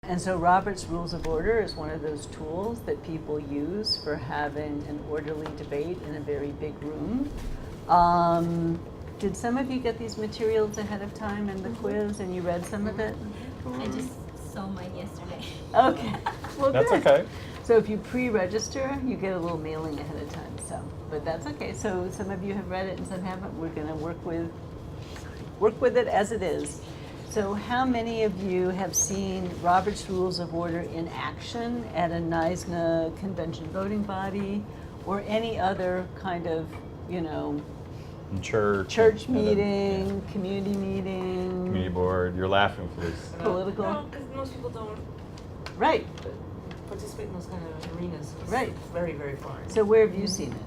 And so Robert's Rules of Order is one of those tools that people use for having an orderly debate in a very big room. Did some of you get these materials ahead of time in the quiz and you read some of it? I just saw mine yesterday. Okay. Well, That's good. okay. So if you pre-register, you get a little mailing ahead of time. But that's okay. So some of you have read it and some haven't. We're going to work with it as it is. So how many of you have seen Robert's Rules of Order in action at a NYSNA convention voting body or any other kind of, church meeting, community meeting, community board? You're laughing for this. political? No, because most people don't Right. participate in those kind of arenas. It's Right. very, very foreign. So where have you seen it?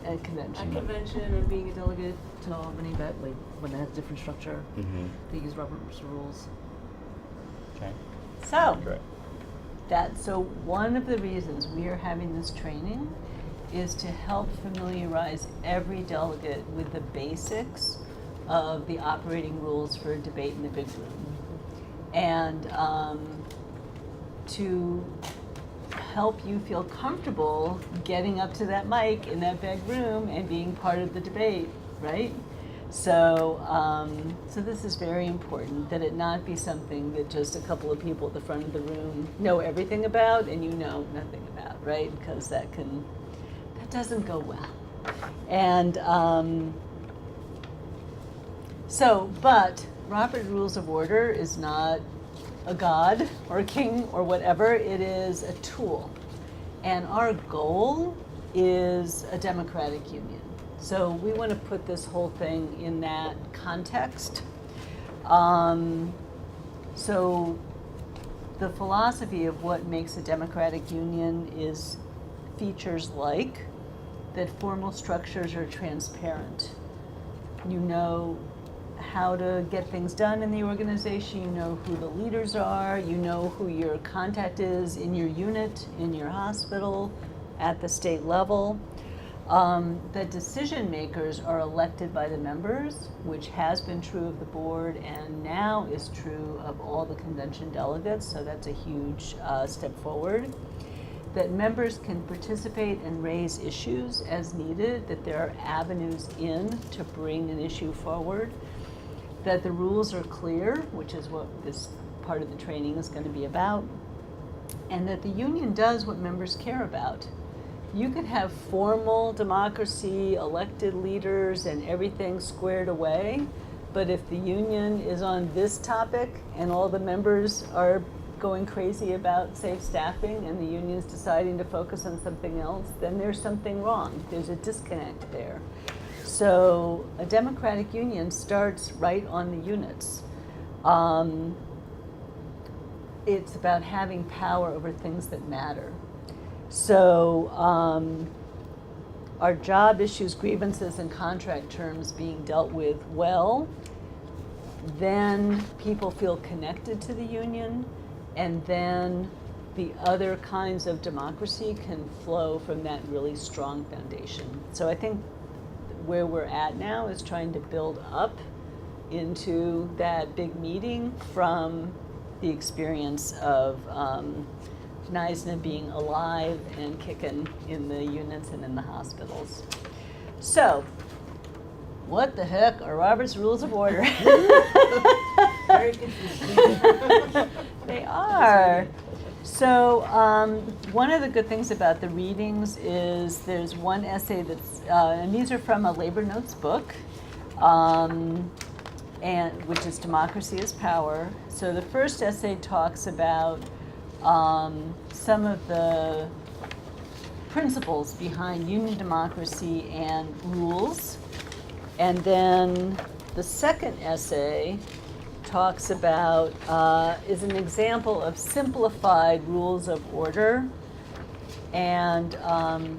At convention. At convention and being a delegate to Albany, but like when it has a different structure, Mm-hmm. they use Robert's rules. Okay. So. Great. So one of the reasons we are having this training is to help familiarize every delegate with the basics of the operating rules for a debate in the big room. And to help you feel comfortable getting up to that mic in that big room and being part of the debate, right? So, so this is very important, that it not be something that just a couple of people at the front of the room know everything about and you know nothing about, right? Because that doesn't go well. And but Robert's Rules of Order is not a god or a king or whatever. It is a tool. And our goal is a democratic union. So we want to put this whole thing in that context. So the philosophy of what makes a democratic union is features like that formal structures are transparent. You know how to get things done in the organization, you know who the leaders are, you know who your contact is in your unit, in your hospital, at the state level. The decision makers are elected by the members, which has been true of the board and now is true of all the convention delegates, so that's a huge step forward. That members can participate and raise issues as needed, that there are avenues in to bring an issue forward, that the rules are clear, which is what this part of the training is going to be about, and that the union does what members care about. You could have formal democracy, elected leaders, and everything squared away, but if the union is on this topic and all the members are going crazy about safe staffing and the union's deciding to focus on something else, then there's something wrong. There's a disconnect there. So a democratic union starts right on the units. It's about having power over things that matter. So our job issues, grievances, and contract terms being dealt with well, then people feel connected to the union, and then the other kinds of democracy can flow from that really strong foundation. So I think where we're at now is trying to build up into that big meeting from the experience of NYSNA being alive and kicking in the units and in the hospitals. So, what the heck are Robert's Rules of Order? Very confusing. They are. So one of the good things about the readings is there's one essay that's, and these are from a Labor Notes book, and which is Democracy is Power. So the first essay talks about some of the principles behind union democracy and rules. And then the second essay talks about, is an example of simplified rules of order, and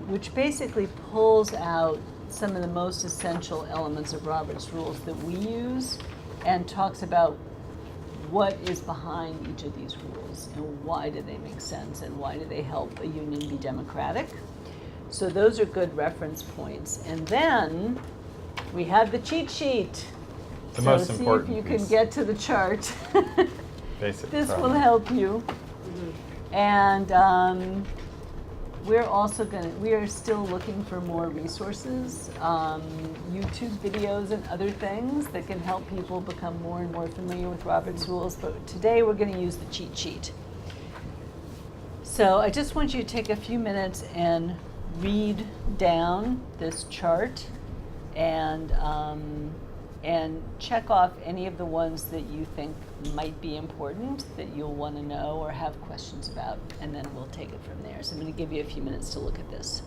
which basically pulls out some of the most essential elements of Robert's rules that we use and talks about what is behind each of these rules and why do they make sense and why do they help a union be democratic. So those are good reference points. And then we have the cheat sheet. The most important See if you piece. can get to the chart. Basic. This sorry. will help you. And we are still looking for more resources, YouTube videos and other things that can help people become more and more familiar with Robert's rules. But today we're going to use the cheat sheet. So I just want you to take a few minutes and read down this chart and check off any of the ones that you think might be important that you'll want to know or have questions about, and then we'll take it from there. So I'm going to give you a few minutes to look at this.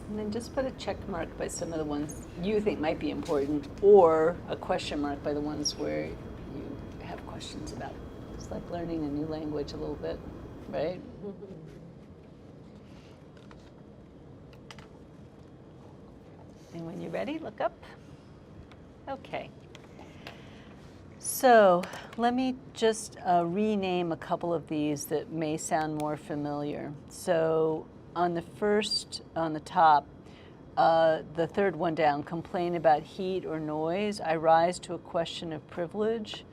And then just put a check mark by some of the ones you think might be important, or a question mark by the ones where you have questions about. It's like learning a new language a little bit, right? And when you're ready, look up. Okay. So let me just rename a couple of these that may sound more familiar. So on the top, the third one down, complain about heat or noise. I rise to a question of privilege.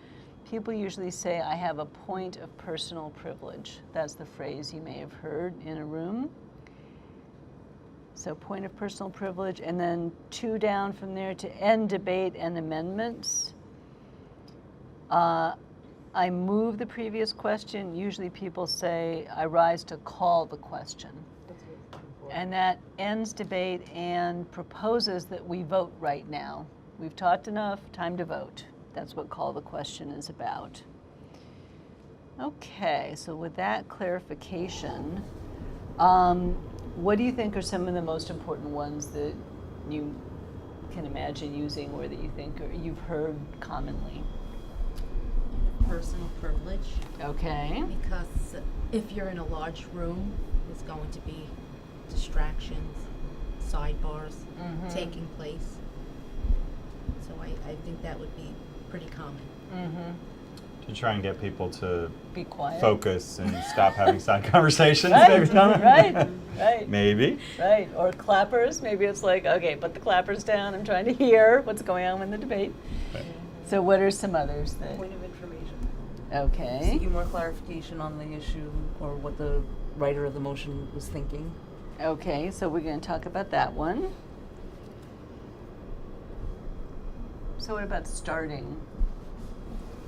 People usually say, I have a point of personal privilege. That's the phrase you may have heard in a room. So point of personal privilege, and then 2 down from there, to end debate and amendments. I move the previous question. Usually people say, I rise to call the question. And that ends debate and proposes that we vote right now. We've talked enough, time to vote. That's what call the question is about. Okay, so with that clarification, what do you think are some of the most important ones that you can imagine using, or that you think you've heard commonly? Personal privilege. Okay. Because if you're in a large room, there's going to be distractions, sidebars taking place. So I think that would be pretty common. To try and get people to Be quiet. focus and stop having side conversations. Right, Maybe not. right, right. Maybe. Right, or clappers. Maybe it's like, okay, put the clappers down. I'm trying to hear what's going on in the debate. Right. So what are some others that? Point of information. Okay. Seeking more clarification on the issue or what the writer of the motion was thinking. Okay, so we're going to talk about that one. So what about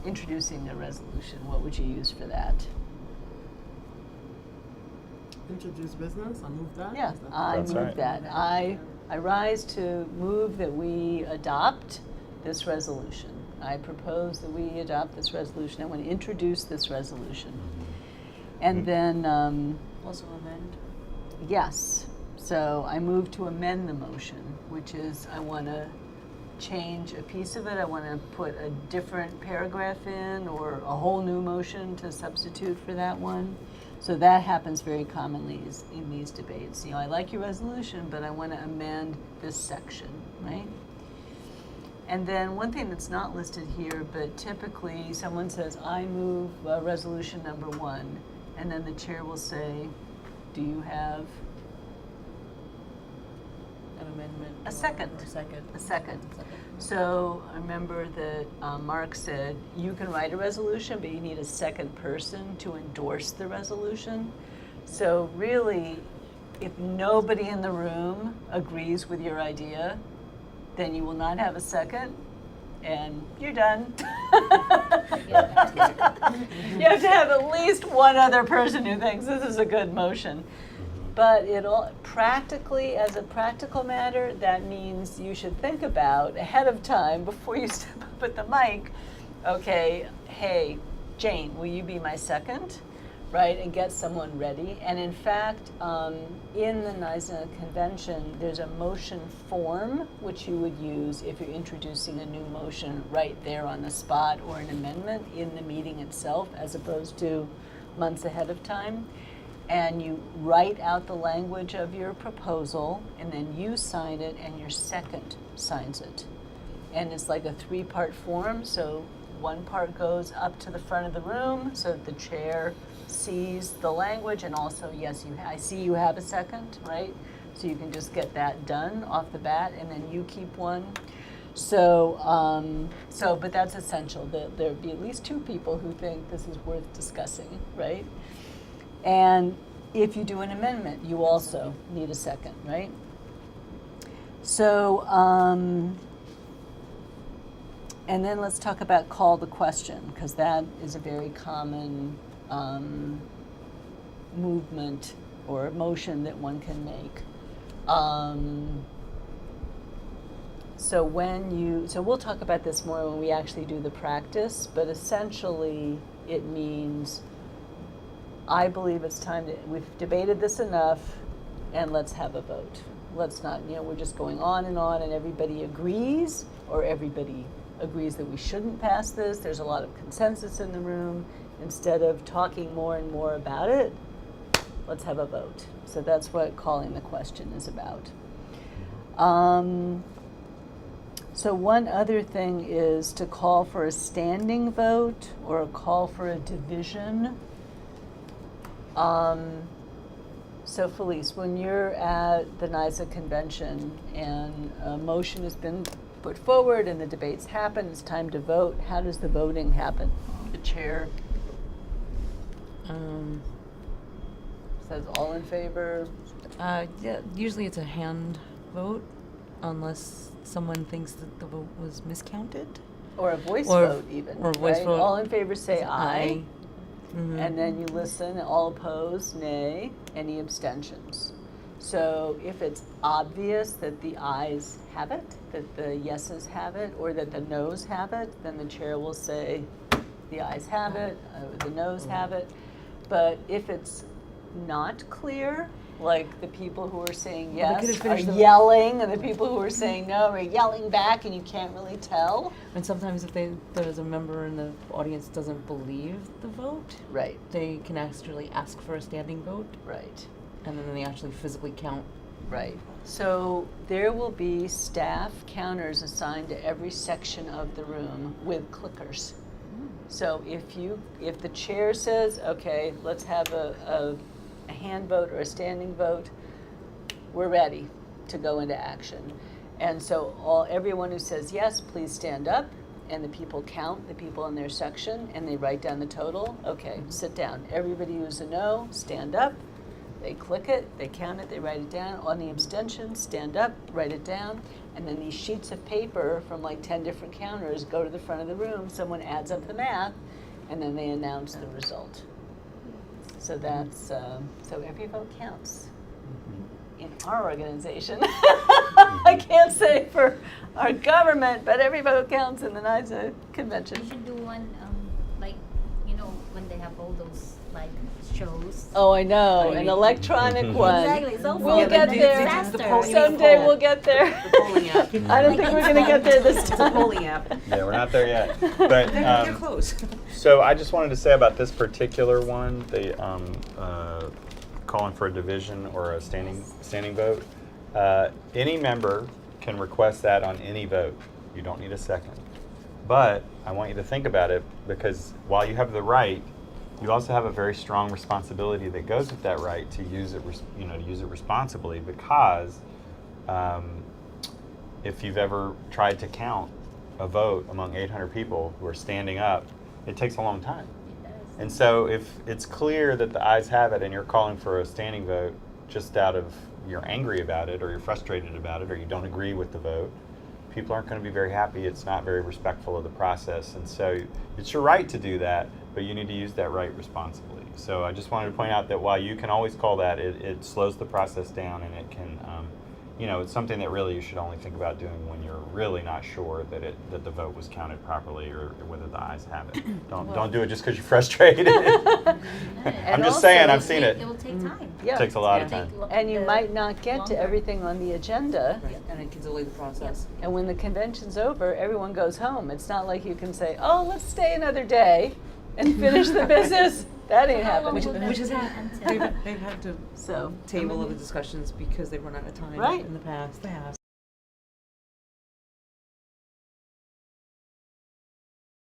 introducing a resolution? What would you use for that? Introduce business, I move that? Yeah, Is that- I That's move right. that. I rise to move that we adopt this resolution. I propose that we adopt this resolution. I want to introduce this resolution. And then, Also amend. yes, so I move to amend the motion, which is I want to change a piece of it. I want to put a different paragraph in, or a whole new motion to substitute for that one. So that happens very commonly in these debates. You know, I like your resolution, but I want to amend this section, right? And then one thing that's not listed here, but typically someone says, I move resolution number 1, and then the chair will say, do you have An amendment. a second? Or second. A second. So I remember that Mark said, you can write a resolution, but you need a second person to endorse the resolution. So really, if nobody in the room agrees with your idea, then you will not have a second, and you're done. You have to have at least one other person who thinks this is a good motion. But practically, as a practical matter, that means you should think about ahead of time, before you step up at the mic, okay, hey, Jane, will you be my second? Right, and get someone ready. And in fact, in the NYSNA convention, there's a motion form which you would use if you're introducing a new motion right there on the spot, or an amendment in the meeting itself, as opposed to months ahead of time. And you write out the language of your proposal, and then you sign it, and your second signs it. And it's like a 3-part form, so one part goes up to the front of the room so that the chair sees the language, and also, yes, I see you have a second, right? So you can just get that done off the bat, and then you keep one. So, but that's essential, that there be at least two people who think this is worth discussing, right? And if you do an amendment, you also need a second, right? So, and then let's talk about call the question, because that is a very common movement or motion that one can make. So we'll talk about this more when we actually do the practice, but essentially it means, I believe it's time we've debated this enough, and let's have a vote. Let's not, we're just going on and everybody agrees, or everybody agrees that we shouldn't pass this. There's a lot of consensus in the room. Instead of talking more and more about it, let's have a vote. So that's what calling the question is about. So one other thing is to call for a standing vote or a call for a division. So Felice, when you're at the NYSNA convention and a motion has been put forward and the debates happen, it's time to vote, how does the voting happen? The chair says all in favor? Yeah, usually it's a hand vote, unless someone thinks that the vote was miscounted. Or a voice Or- vote even, or a voice right? vote. All in favor say aye. Mhm. And then you listen, all opposed, nay, any abstentions. So if it's obvious that the ayes have it, that the yeses have it, or that the noes have it, then the chair will say, the ayes have it, the noes have it. But if it's not clear, like the people who are saying Well, they could yes have are finished the- yelling, and the people who are saying no are yelling back, and you can't really tell. And sometimes if there's a member in the audience doesn't believe the vote, Right, they can actually ask for a standing vote, right. and then they actually physically count. Right. So there will be staff counters assigned to every section of the room with clickers. So if the chair says, okay, let's have a hand vote or a standing vote, we're ready to go into action. And so everyone who says yes, please stand up, and the people count the people in their section, and they write down the total. Okay, sit down. Everybody who's a no, stand up. They click it, they count it, they write it down. On the abstentions, stand up, write it down. And then these sheets of paper from like 10 different counters go to the front of the room. Someone adds up the math, and then they announce the result. So that's, so every vote counts in our organization. I can't say for our government, but every vote counts in the NYSNA convention. You should do one, like, when they have all those, like, shows. Oh, I know, Oh, you an mean- electronic one. Exactly, so We'll fun, get but there. it's The faster. polling Someday poll. we'll get there. The polling app. I don't think we're gonna get there this It's a time. polling app. Yeah, we're not there yet. But They're close. so I just wanted to say about this particular one, the calling for a division or a standing vote. Any member can request that on any vote. You don't need a second. But I want you to think about it, because while you have the right, you also have a very strong responsibility that goes with that right to use it, to use it responsibly. Because if you've ever tried to count a vote among 800 people who are standing up, it takes a long time. And so if it's clear that the ayes have it and you're calling for a standing vote just out of you're angry about it or you're frustrated about it or you don't agree with the vote, people aren't going to be very happy. It's not very respectful of the process. And so it's your right to do that, but you need to use that right responsibly. So I just wanted to point out that while you can always call that, it slows the process down, and it can, it's something that really you should only think about doing when you're really not sure that the vote was counted properly or whether the ayes have it. Don't do it just because you're frustrated. I'm just saying, I've seen it. It will take time. Yeah. It takes a lot of It'll time. take And you the might not get to longer. everything on the agenda. Right. And it can delay the process. And when the convention's over, everyone goes home. It's not like you can say, oh, let's stay another day and finish the business. That ain't How long happening. will that Which is be how until- they've had to So, table other discussions because they've run out of time Right. in the past. They have.